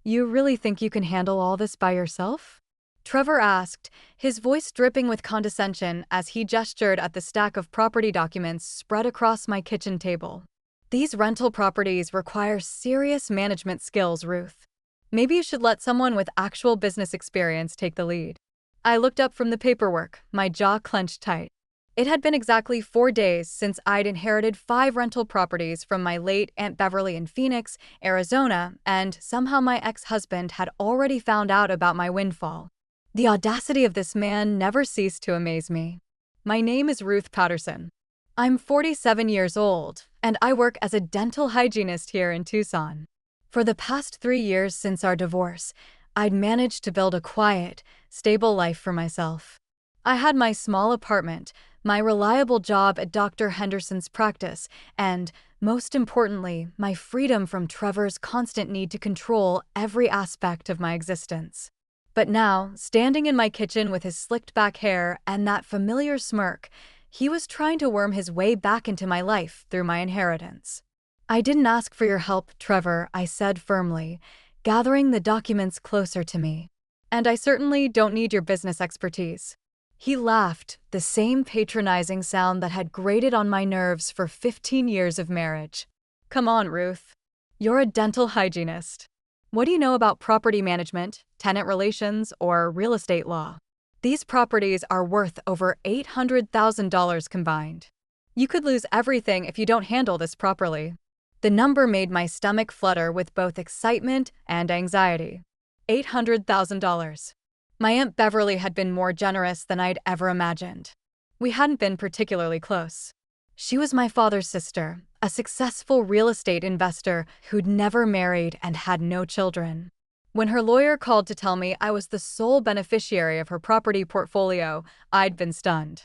You really think you can handle all this by yourself? Trevor asked, his voice dripping with condescension as he gestured at the stack of property documents spread across my kitchen table. These rental properties require serious management skills, Ruth. Maybe you should let someone with actual business experience take the lead. I looked up from the paperwork, my jaw clenched tight. It had been exactly 4 days since I'd inherited 5 rental properties from my late Aunt Beverly in Phoenix, Arizona, and somehow my ex-husband had already found out about my windfall. The audacity of this man never ceased to amaze me. My name is Ruth Patterson. I'm 47 years old, and I work as a dental hygienist here in Tucson. For the past 3 years since our divorce, I'd managed to build a quiet, stable life for myself. I had my small apartment, my reliable job at Dr. Henderson's practice, and, most importantly, my freedom from Trevor's constant need to control every aspect of my existence. But now, standing in my kitchen with his slicked back hair and that familiar smirk, he was trying to worm his way back into my life through my inheritance. I didn't ask for your help, Trevor, I said firmly, gathering the documents closer to me. And I certainly don't need your business expertise. He laughed, the same patronizing sound that had grated on my nerves for 15 years of marriage. Come on, Ruth. You're a dental hygienist. What do you know about property management, tenant relations, or real estate law? These properties are worth over $800,000 combined. You could lose everything if you don't handle this properly. The number made my stomach flutter with both excitement and anxiety. $800,000. My Aunt Beverly had been more generous than I'd ever imagined. We hadn't been particularly close. She was my father's sister, a successful real estate investor who'd never married and had no children. When her lawyer called to tell me I was the sole beneficiary of her property portfolio, I'd been stunned.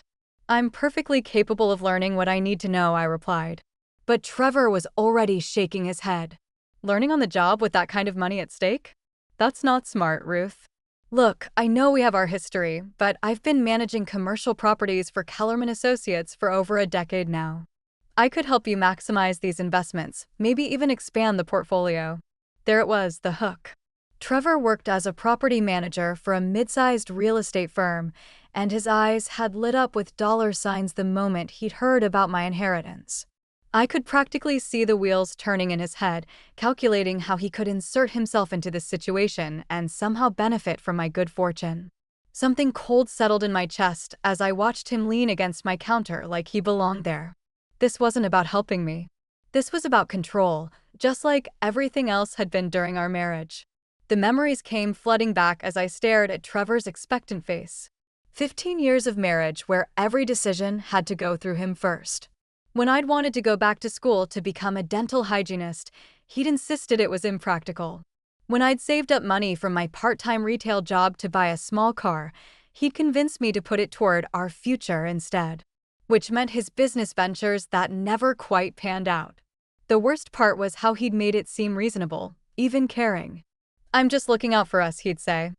I'm perfectly capable of learning what I need to know, I replied. But Trevor was already shaking his head. Learning on the job with that kind of money at stake? That's not smart, Ruth. Look, I know we have our history, but I've been managing commercial properties for Kellerman Associates for over a decade now. I could help you maximize these investments, maybe even expand the portfolio. There it was, the hook. Trevor worked as a property manager for a mid-sized real estate firm, and his eyes had lit up with dollar signs the moment he'd heard about my inheritance. I could practically see the wheels turning in his head, calculating how he could insert himself into this situation and somehow benefit from my good fortune. Something cold settled in my chest as I watched him lean against my counter like he belonged there. This wasn't about helping me. This was about control, just like everything else had been during our marriage. The memories came flooding back as I stared at Trevor's expectant face. 15 years of marriage where every decision had to go through him first. When I'd wanted to go back to school to become a dental hygienist, he'd insisted it was impractical. When I'd saved up money from my part-time retail job to buy a small car, he'd convinced me to put it toward our future instead, which meant his business ventures that never quite panned out. The worst part was how he'd made it seem reasonable, even caring. I'm just looking out for us, he'd say.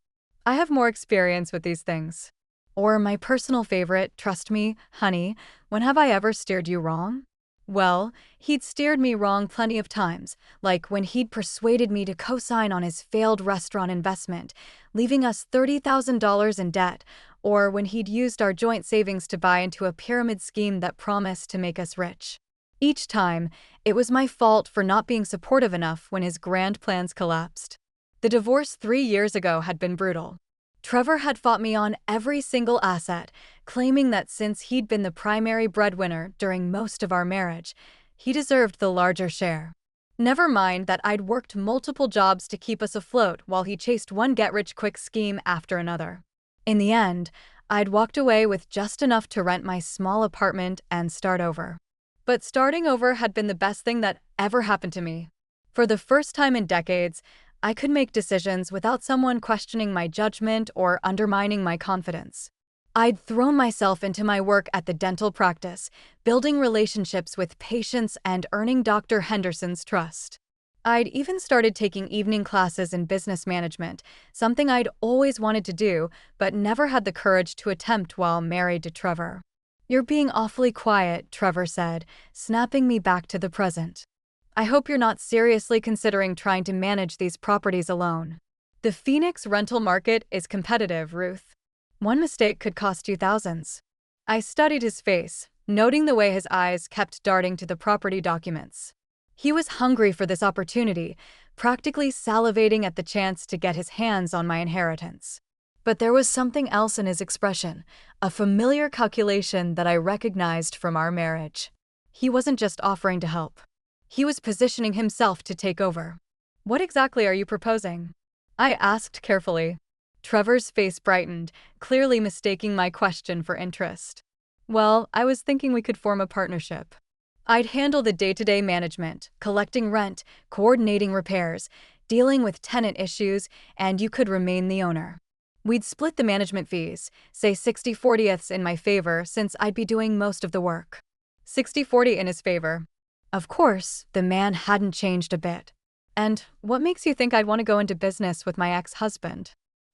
I have more experience with these things. Or my personal favorite, trust me, honey, when have I ever steered you wrong? Well, he'd steered me wrong plenty of times, like when he'd persuaded me to co-sign on his failed restaurant investment, leaving us $30,000 in debt, or when he'd used our joint savings to buy into a pyramid scheme that promised to make us rich. Each time, it was my fault for not being supportive enough when his grand plans collapsed. The divorce 3 years ago had been brutal. Trevor had fought me on every single asset, claiming that since he'd been the primary breadwinner during most of our marriage, he deserved the larger share. Never mind that I'd worked multiple jobs to keep us afloat while he chased one get-rich-quick scheme after another. In the end, I'd walked away with just enough to rent my small apartment and start over. But starting over had been the best thing that ever happened to me. For the first time in decades, I could make decisions without someone questioning my judgment or undermining my confidence. I'd thrown myself into my work at the dental practice, building relationships with patients and earning Dr. Henderson's trust. I'd even started taking evening classes in business management, something I'd always wanted to do, but never had the courage to attempt while married to Trevor. "You're being awfully quiet," Trevor said, snapping me back to the present. I hope you're not seriously considering trying to manage these properties alone. The Phoenix rental market is competitive, Ruth. One mistake could cost you thousands. I studied his face, noting the way his eyes kept darting to the property documents. He was hungry for this opportunity, practically salivating at the chance to get his hands on my inheritance. But there was something else in his expression, a familiar calculation that I recognized from our marriage. He wasn't just offering to help. He was positioning himself to take over. What exactly are you proposing? I asked carefully. Trevor's face brightened, clearly mistaking my question for interest. Well, I was thinking we could form a partnership. I'd handle the day-to-day management, collecting rent, coordinating repairs, dealing with tenant issues, and you could remain the owner. We'd split the management fees, say 60/40ths in my favor since I'd be doing most of the work. 60/40 in his favor. Of course, the man hadn't changed a bit. And what makes you think I'd want to go into business with my ex-husband?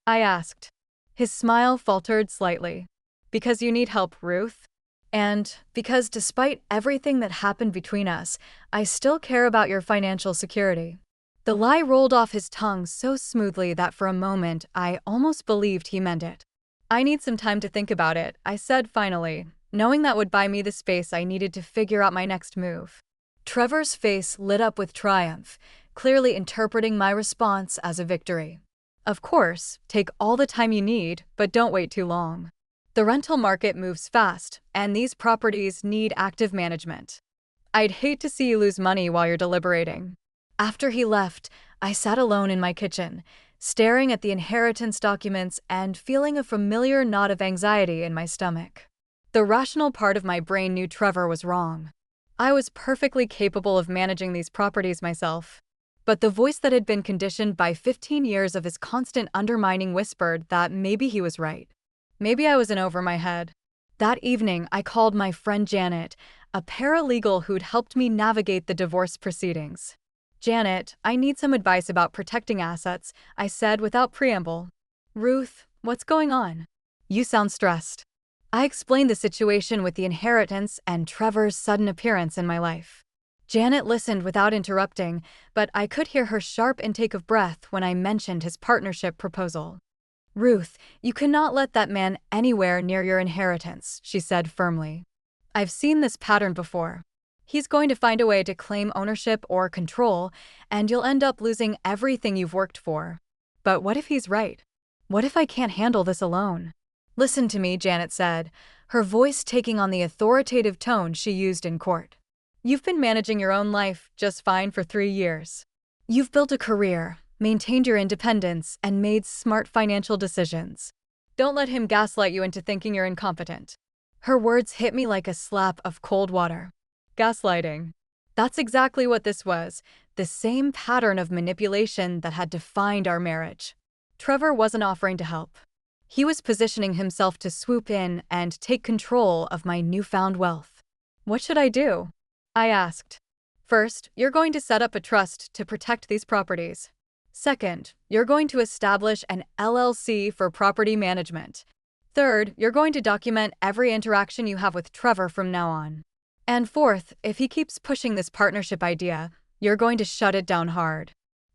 I asked. His smile faltered slightly. Because you need help, Ruth? And because despite everything that happened between us, I still care about your financial security. The lie rolled off his tongue so smoothly that for a moment I almost believed he meant it. I need some time to think about it, I said finally, knowing that would buy me the space I needed to figure out my next move. Trevor's face lit up with triumph, clearly interpreting my response as a victory. Of course, take all the time you need, but don't wait too long. The rental market moves fast, and these properties need active management. I'd hate to see you lose money while you're deliberating. After he left, I sat alone in my kitchen, staring at the inheritance documents and feeling a familiar knot of anxiety in my stomach. The rational part of my brain knew Trevor was wrong. I was perfectly capable of managing these properties myself. But the voice that had been conditioned by 15 years of his constant undermining whispered that maybe he was right. Maybe I was in over my head. That evening, I called my friend Janet, a paralegal who'd helped me navigate the divorce proceedings. Janet, I need some advice about protecting assets, I said without preamble. Ruth, what's going on? You sound stressed. I explained the situation with the inheritance and Trevor's sudden appearance in my life. Janet listened without interrupting, but I could hear her sharp intake of breath when I mentioned his partnership proposal. Ruth, you cannot let that man anywhere near your inheritance, she said firmly. I've seen this pattern before. He's going to find a way to claim ownership or control, and you'll end up losing everything you've worked for. But what if he's right? What if I can't handle this alone? Listen to me, Janet said, her voice taking on the authoritative tone she used in court. You've been managing your own life just fine for 3 years. You've built a career, maintained your independence, and made smart financial decisions. Don't let him gaslight you into thinking you're incompetent. Her words hit me like a slap of cold water. Gaslighting. That's exactly what this was, the same pattern of manipulation that had defined our marriage. Trevor wasn't offering to help. He was positioning himself to swoop in and take control of my newfound wealth. What should I do? I asked. First, you're going to set up a trust to protect these properties. Second, you're going to establish an LLC for property management. Third, you're going to document every interaction you have with Trevor from now on. And fourth, if he keeps pushing this partnership idea, you're going to shut it down hard.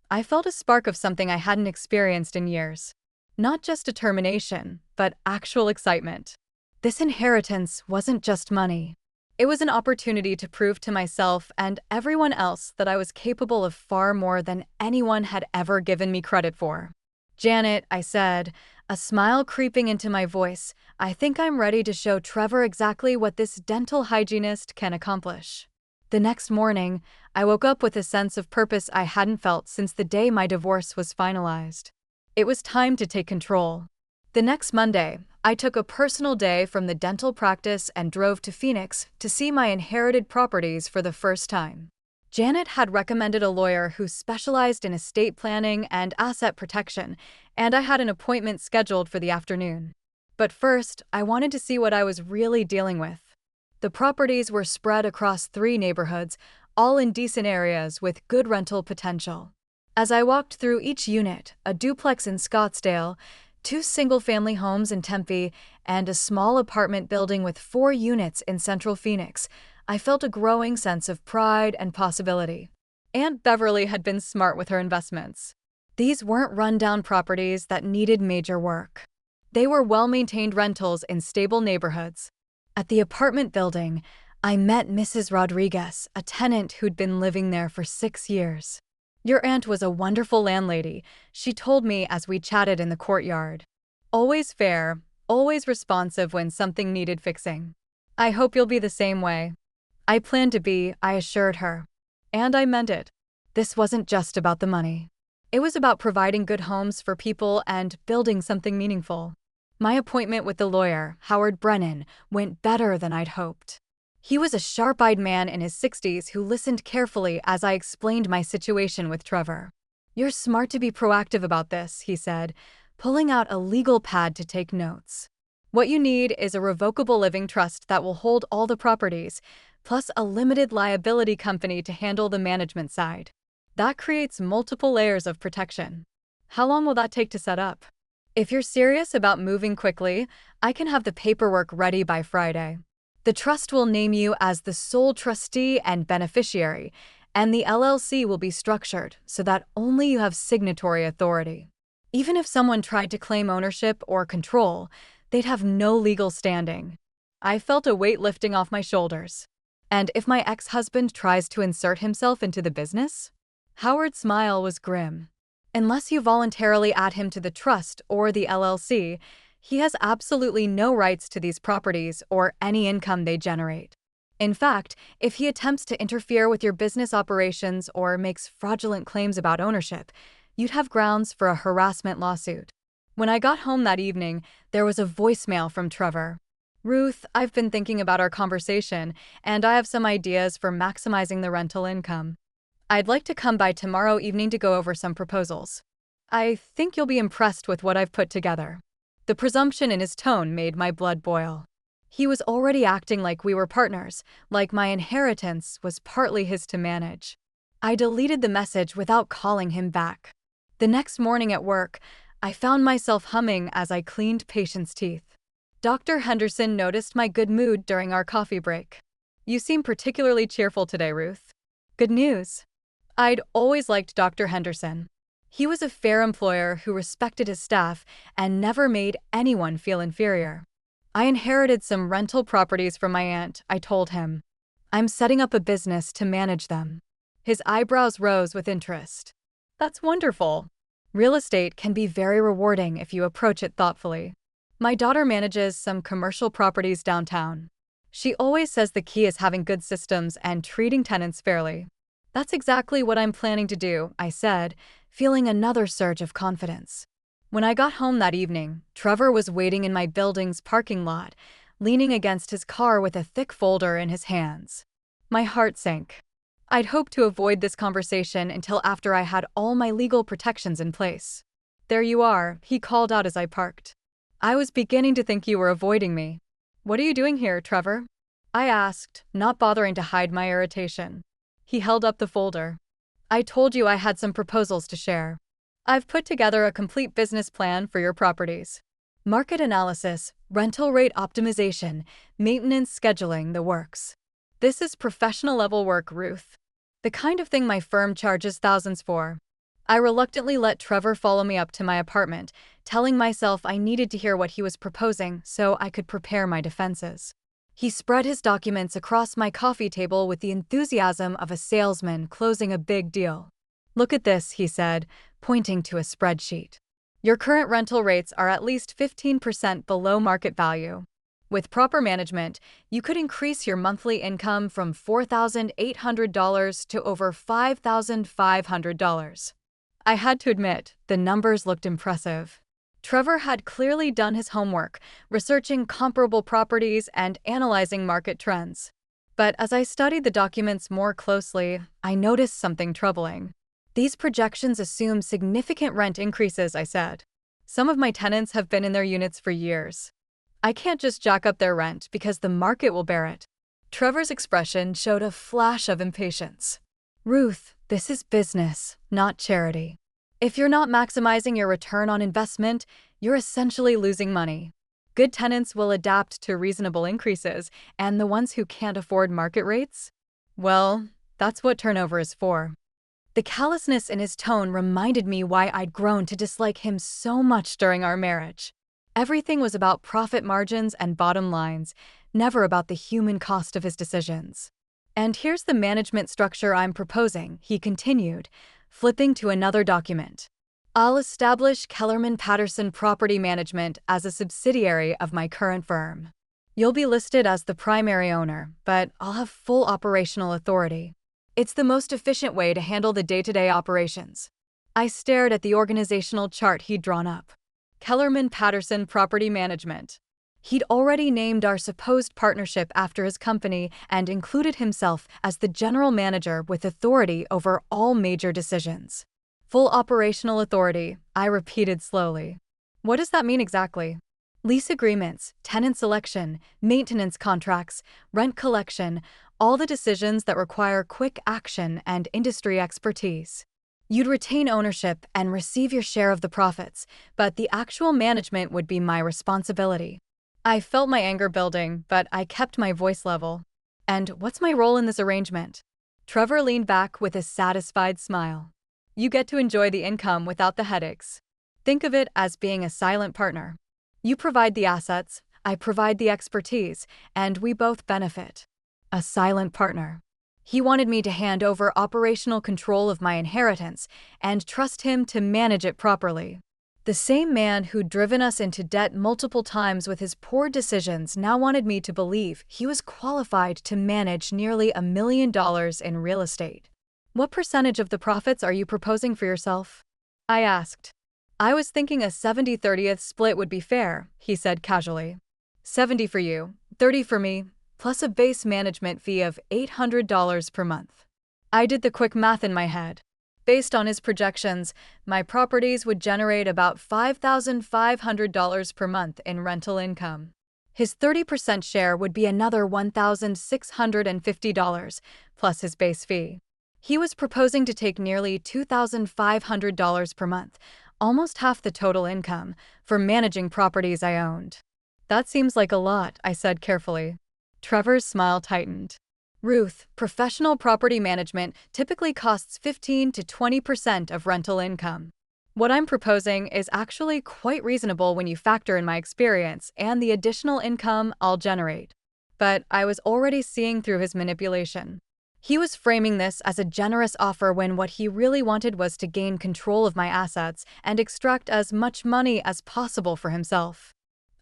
I felt a spark of something I hadn't experienced in years. Not just determination, but actual excitement. This inheritance wasn't just money. It was an opportunity to prove to myself and everyone else that I was capable of far more than anyone had ever given me credit for. Janet, I said, a smile creeping into my voice, I think I'm ready to show Trevor exactly what this dental hygienist can accomplish. The next morning, I woke up with a sense of purpose I hadn't felt since the day my divorce was finalized. It was time to take control. The next Monday, I took a personal day from the dental practice and drove to Phoenix to see my inherited properties for the first time. Janet had recommended a lawyer who specialized in estate planning and asset protection, and I had an appointment scheduled for the afternoon. But first, I wanted to see what I was really dealing with. The properties were spread across 3 neighborhoods, all in decent areas with good rental potential. As I walked through each unit, a duplex in Scottsdale, 2 single-family homes in Tempe, and a small apartment building with 4 units in central Phoenix, I felt a growing sense of pride and possibility. Aunt Beverly had been smart with her investments. These weren't rundown properties that needed major work. They were well-maintained rentals in stable neighborhoods. At the apartment building, I met Mrs. Rodriguez, a tenant who'd been living there for 6 years. "Your aunt was a wonderful landlady," she told me as we chatted in the courtyard. "Always fair, always responsive when something needed fixing. I hope you'll be the same way." "I plan to be," I assured her. And I meant it. This wasn't just about the money. It was about providing good homes for people and building something meaningful. My appointment with the lawyer, Howard Brennan, went better than I'd hoped. He was a sharp-eyed man in his 60s who listened carefully as I explained my situation with Trevor. "You're smart to be proactive about this," he said, pulling out a legal pad to take notes. "What you need is a revocable living trust that will hold all the properties, plus a limited liability company to handle the management side. That creates multiple layers of protection." "How long will that take to set up?" "If you're serious about moving quickly, I can have the paperwork ready by Friday. The trust will name you as the sole trustee and beneficiary, and the LLC will be structured so that only you have signatory authority. Even if someone tried to claim ownership or control, they'd have no legal standing." I felt a weight lifting off my shoulders. "And if my ex-husband tries to insert himself into the business?" Howard's smile was grim. "Unless you voluntarily add him to the trust or the LLC, he has absolutely no rights to these properties or any income they generate. In fact, if he attempts to interfere with your business operations or makes fraudulent claims about ownership, you'd have grounds for a harassment lawsuit." When I got home that evening, there was a voicemail from Trevor. "Ruth, I've been thinking about our conversation, and I have some ideas for maximizing the rental income. I'd like to come by tomorrow evening to go over some proposals. I think you'll be impressed with what I've put together." The presumption in his tone made my blood boil. He was already acting like we were partners, like my inheritance was partly his to manage. I deleted the message without calling him back. The next morning at work, I found myself humming as I cleaned patients' teeth. Dr. Henderson noticed my good mood during our coffee break. "You seem particularly cheerful today, Ruth." "Good news." I'd always liked Dr. Henderson. He was a fair employer who respected his staff and never made anyone feel inferior. "I inherited some rental properties from my aunt," I told him. "I'm setting up a business to manage them." His eyebrows rose with interest. "That's wonderful. Real estate can be very rewarding if you approach it thoughtfully. My daughter manages some commercial properties downtown. She always says the key is having good systems and treating tenants fairly." "That's exactly what I'm planning to do," I said, feeling another surge of confidence. When I got home that evening, Trevor was waiting in my building's parking lot, leaning against his car with a thick folder in his hands. My heart sank. I'd hoped to avoid this conversation until after I had all my legal protections in place. "There you are," he called out as I parked. "I was beginning to think you were avoiding me." "What are you doing here, Trevor?" I asked, not bothering to hide my irritation. He held up the folder. "I told you I had some proposals to share. I've put together a complete business plan for your properties. Market analysis, rental rate optimization, maintenance scheduling, the works. This is professional-level work, Ruth. The kind of thing my firm charges thousands for." I reluctantly let Trevor follow me up to my apartment, telling myself I needed to hear what he was proposing so I could prepare my defenses. He spread his documents across my coffee table with the enthusiasm of a salesman closing a big deal. "Look at this," he said, pointing to a spreadsheet. "Your current rental rates are at least 15% below market value. With proper management, you could increase your monthly income from $4,800 to over $5,500. I had to admit, the numbers looked impressive. Trevor had clearly done his homework, researching comparable properties and analyzing market trends. But as I studied the documents more closely, I noticed something troubling. "These projections assume significant rent increases," I said. "Some of my tenants have been in their units for years. I can't just jack up their rent because the market will bear it." Trevor's expression showed a flash of impatience. "Ruth, this is business, not charity. If you're not maximizing your return on investment, you're essentially losing money. Good tenants will adapt to reasonable increases, and the ones who can't afford market rates? Well, that's what turnover is for." The callousness in his tone reminded me why I'd grown to dislike him so much during our marriage. Everything was about profit margins and bottom lines, never about the human cost of his decisions. And here's the management structure I'm proposing, he continued, flipping to another document. I'll establish Kellerman Patterson Property Management as a subsidiary of my current firm. You'll be listed as the primary owner, but I'll have full operational authority. It's the most efficient way to handle the day-to-day operations. I stared at the organizational chart he'd drawn up. Kellerman Patterson Property Management. He'd already named our supposed partnership after his company and included himself as the general manager with authority over all major decisions. Full operational authority, I repeated slowly. What does that mean exactly? Lease agreements, tenant selection, maintenance contracts, rent collection, all the decisions that require quick action and industry expertise. You'd retain ownership and receive your share of the profits, but the actual management would be my responsibility. I felt my anger building, but I kept my voice level. And what's my role in this arrangement? Trevor leaned back with a satisfied smile. You get to enjoy the income without the headaches. Think of it as being a silent partner. You provide the assets, I provide the expertise, and we both benefit. A silent partner. He wanted me to hand over operational control of my inheritance and trust him to manage it properly. The same man who'd driven us into debt multiple times with his poor decisions now wanted me to believe he was qualified to manage nearly $1 million in real estate. What percentage of the profits are you proposing for yourself? I asked. I was thinking a 70-30th split would be fair, he said casually. 70 for you, 30 for me, plus a base management fee of $800 per month. I did the quick math in my head. Based on his projections, my properties would generate about $5,500 per month in rental income. His 30% share would be another $1,650, plus his base fee. He was proposing to take nearly $2,500 per month, almost half the total income, for managing properties I owned. That seems like a lot, I said carefully. Trevor's smile tightened. Ruth, professional property management typically costs 15 to 20% of rental income. What I'm proposing is actually quite reasonable when you factor in my experience and the additional income I'll generate. But I was already seeing through his manipulation. He was framing this as a generous offer when what he really wanted was to gain control of my assets and extract as much money as possible for himself.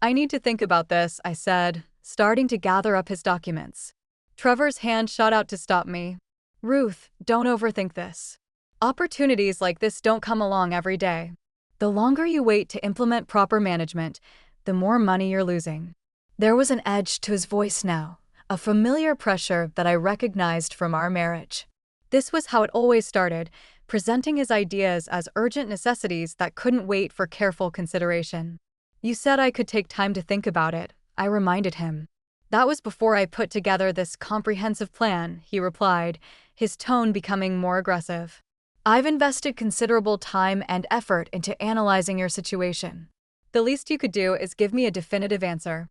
I need to think about this, I said, starting to gather up his documents. Trevor's hand shot out to stop me. Ruth, don't overthink this. Opportunities like this don't come along every day. The longer you wait to implement proper management, the more money you're losing. There was an edge to his voice now, a familiar pressure that I recognized from our marriage. This was how it always started, presenting his ideas as urgent necessities that couldn't wait for careful consideration. You said I could take time to think about it, I reminded him. That was before I put together this comprehensive plan, he replied, his tone becoming more aggressive. I've invested considerable time and effort into analyzing your situation. The least you could do is give me a definitive answer.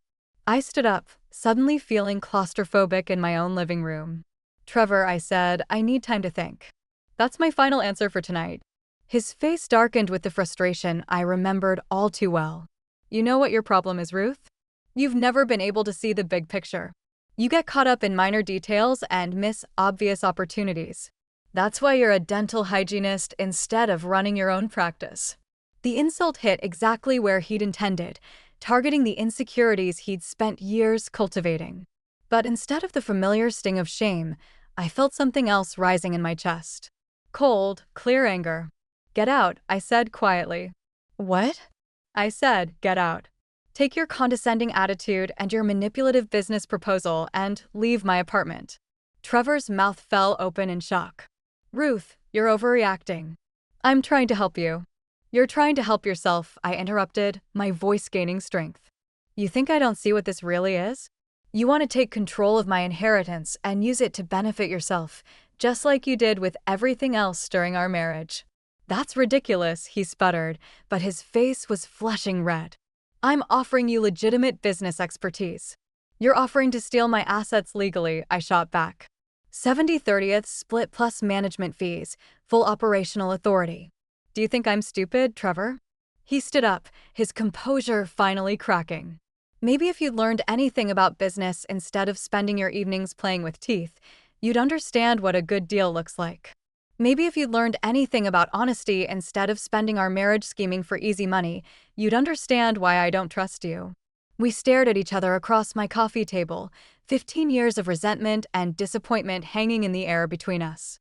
I stood up, suddenly feeling claustrophobic in my own living room. Trevor, I said, I need time to think. That's my final answer for tonight. His face darkened with the frustration I remembered all too well. You know what your problem is, Ruth? You've never been able to see the big picture. You get caught up in minor details and miss obvious opportunities. That's why you're a dental hygienist instead of running your own practice. The insult hit exactly where he'd intended, targeting the insecurities he'd spent years cultivating. But instead of the familiar sting of shame, I felt something else rising in my chest. Cold, clear anger. Get out, I said quietly. What? I said, get out. Take your condescending attitude and your manipulative business proposal and leave my apartment. Trevor's mouth fell open in shock. Ruth, you're overreacting. I'm trying to help you. You're trying to help yourself, I interrupted, my voice gaining strength. You think I don't see what this really is? You want to take control of my inheritance and use it to benefit yourself, just like you did with everything else during our marriage. That's ridiculous, he sputtered, but his face was flushing red. I'm offering you legitimate business expertise. You're offering to steal my assets legally, I shot back. 70/30th split plus management fees, full operational authority. Do you think I'm stupid, Trevor? He stood up, his composure finally cracking. Maybe if you'd learned anything about business instead of spending your evenings playing with teeth, you'd understand what a good deal looks like. Maybe if you'd learned anything about honesty instead of spending our marriage scheming for easy money, you'd understand why I don't trust you. We stared at each other across my coffee table, 15 years of resentment and disappointment hanging in the air between us.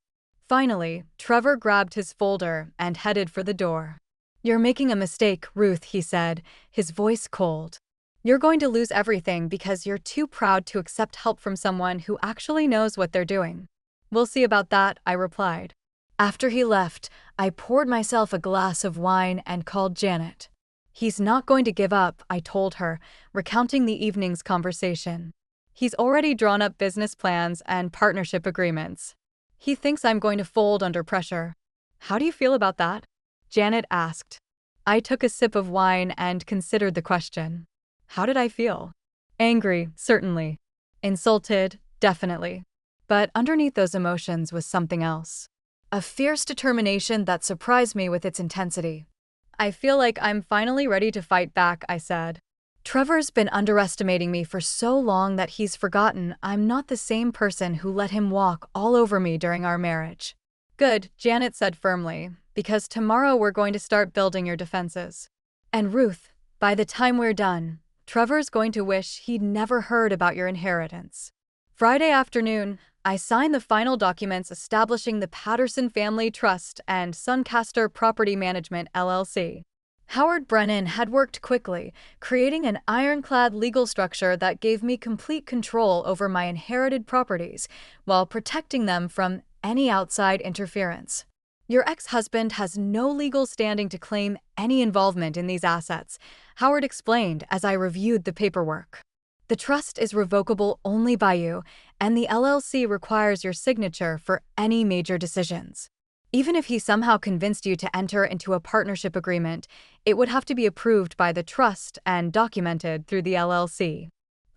Finally, Trevor grabbed his folder and headed for the door. "You're making a mistake, Ruth," he said, his voice cold. "You're going to lose everything because you're too proud to accept help from someone who actually knows what they're doing." "We'll see about that," I replied. After he left, I poured myself a glass of wine and called Janet. "He's not going to give up," I told her, recounting the evening's conversation. "He's already drawn up business plans and partnership agreements. He thinks I'm going to fold under pressure." "How do you feel about that?" Janet asked. I took a sip of wine and considered the question. How did I feel? Angry, certainly. Insulted, definitely. But underneath those emotions was something else. A fierce determination that surprised me with its intensity. "I feel like I'm finally ready to fight back," I said. "Trevor's been underestimating me for so long that he's forgotten I'm not the same person who let him walk all over me during our marriage." "Good," Janet said firmly, "because tomorrow we're going to start building your defenses. And Ruth, by the time we're done, Trevor's going to wish he'd never heard about your inheritance." Friday afternoon, I signed the final documents establishing the Patterson Family Trust and Suncaster Property Management, LLC. Howard Brennan had worked quickly, creating an ironclad legal structure that gave me complete control over my inherited properties while protecting them from any outside interference. "Your ex-husband has no legal standing to claim any involvement in these assets," Howard explained as I reviewed the paperwork. "The trust is revocable only by you, and the LLC requires your signature for any major decisions. Even if he somehow convinced you to enter into a partnership agreement, it would have to be approved by the trust and documented through the LLC."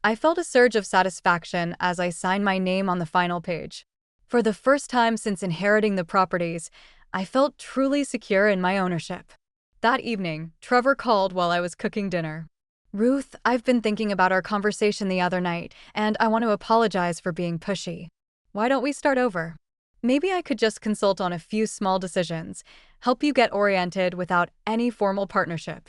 I felt a surge of satisfaction as I signed my name on the final page. For the first time since inheriting the properties, I felt truly secure in my ownership. That evening, Trevor called while I was cooking dinner. "Ruth, I've been thinking about our conversation the other night, and I want to apologize for being pushy. Why don't we start over? Maybe I could just consult on a few small decisions, help you get oriented without any formal partnership."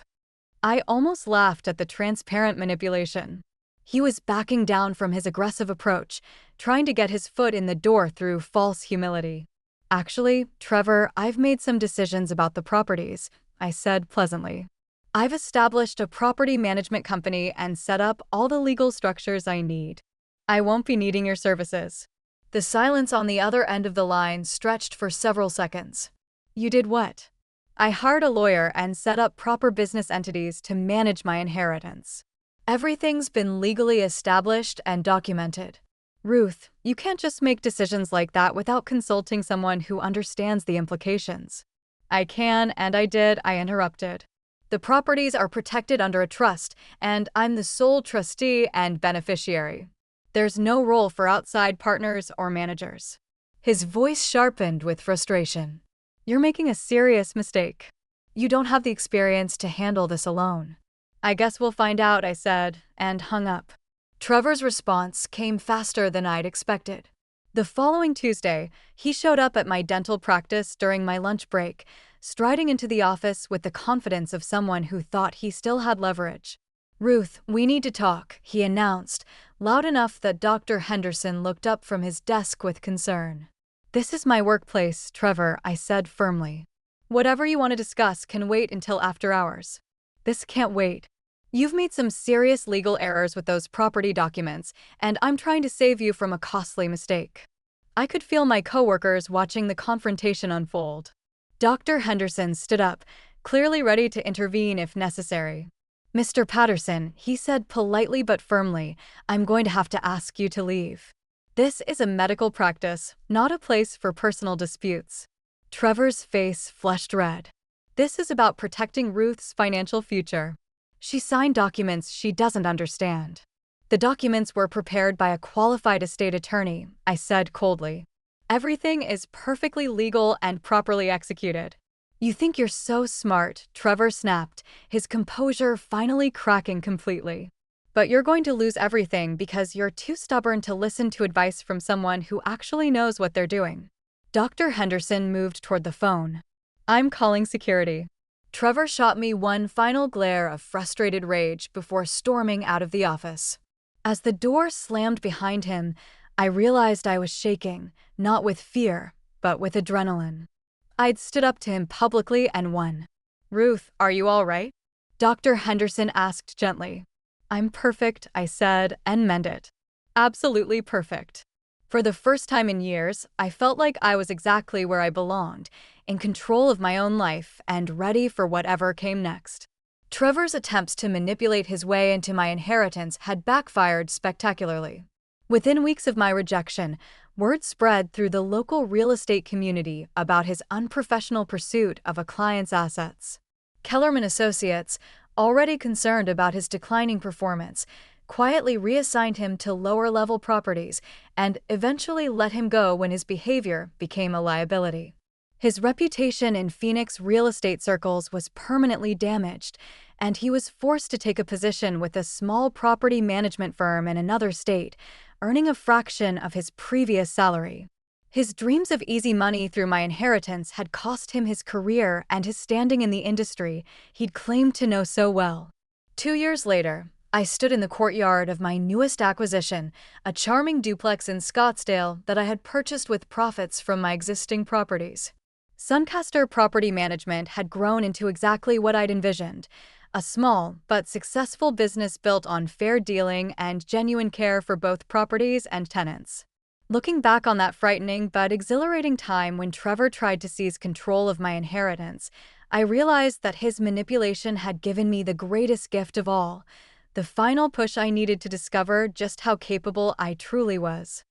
I almost laughed at the transparent manipulation. He was backing down from his aggressive approach, trying to get his foot in the door through false humility. "Actually, Trevor, I've made some decisions about the properties," I said pleasantly. "I've established a property management company and set up all the legal structures I need. I won't be needing your services." The silence on the other end of the line stretched for several seconds. "You did what?" "I hired a lawyer and set up proper business entities to manage my inheritance. Everything's been legally established and documented." "Ruth, you can't just make decisions like that without consulting someone who understands the implications." "I can, and I did," I interrupted. "The properties are protected under a trust, and I'm the sole trustee and beneficiary. There's no role for outside partners or managers." His voice sharpened with frustration. "You're making a serious mistake. You don't have the experience to handle this alone." "I guess we'll find out," I said, and hung up. Trevor's response came faster than I'd expected. The following Tuesday, he showed up at my dental practice during my lunch break, striding into the office with the confidence of someone who thought he still had leverage. "Ruth, we need to talk," he announced, loud enough that Dr. Henderson looked up from his desk with concern. "This is my workplace, Trevor," I said firmly. "Whatever you want to discuss can wait until after hours." "This can't wait. You've made some serious legal errors with those property documents, and I'm trying to save you from a costly mistake." I could feel my coworkers watching the confrontation unfold. Dr. Henderson stood up, clearly ready to intervene if necessary. "Mr. Patterson," he said politely but firmly, "I'm going to have to ask you to leave. This is a medical practice, not a place for personal disputes." Trevor's face flushed red. "This is about protecting Ruth's financial future. She signed documents she doesn't understand." The documents were prepared by a qualified estate attorney, I said coldly. Everything is perfectly legal and properly executed. You think you're so smart, Trevor snapped, his composure finally cracking completely. But you're going to lose everything because you're too stubborn to listen to advice from someone who actually knows what they're doing. Dr. Henderson moved toward the phone. I'm calling security. Trevor shot me one final glare of frustrated rage before storming out of the office. As the door slammed behind him, I realized I was shaking, not with fear, but with adrenaline. I'd stood up to him publicly and won. Ruth, are you all right? Dr. Henderson asked gently. I'm perfect, I said, and meant it. Absolutely perfect. For the first time in years, I felt like I was exactly where I belonged, in control of my own life and ready for whatever came next. Trevor's attempts to manipulate his way into my inheritance had backfired spectacularly. Within weeks of my rejection, word spread through the local real estate community about his unprofessional pursuit of a client's assets. Kellerman Associates, already concerned about his declining performance, quietly reassigned him to lower-level properties and eventually let him go when his behavior became a liability. His reputation in Phoenix real estate circles was permanently damaged, and he was forced to take a position with a small property management firm in another state, earning a fraction of his previous salary. His dreams of easy money through my inheritance had cost him his career and his standing in the industry he'd claimed to know so well. 2 years later, I stood in the courtyard of my newest acquisition, a charming duplex in Scottsdale that I had purchased with profits from my existing properties. Suncaster Property Management had grown into exactly what I'd envisioned, a small but successful business built on fair dealing and genuine care for both properties and tenants. Looking back on that frightening but exhilarating time when Trevor tried to seize control of my inheritance, I realized that his manipulation had given me the greatest gift of all, the final push I needed to discover just how capable I truly was.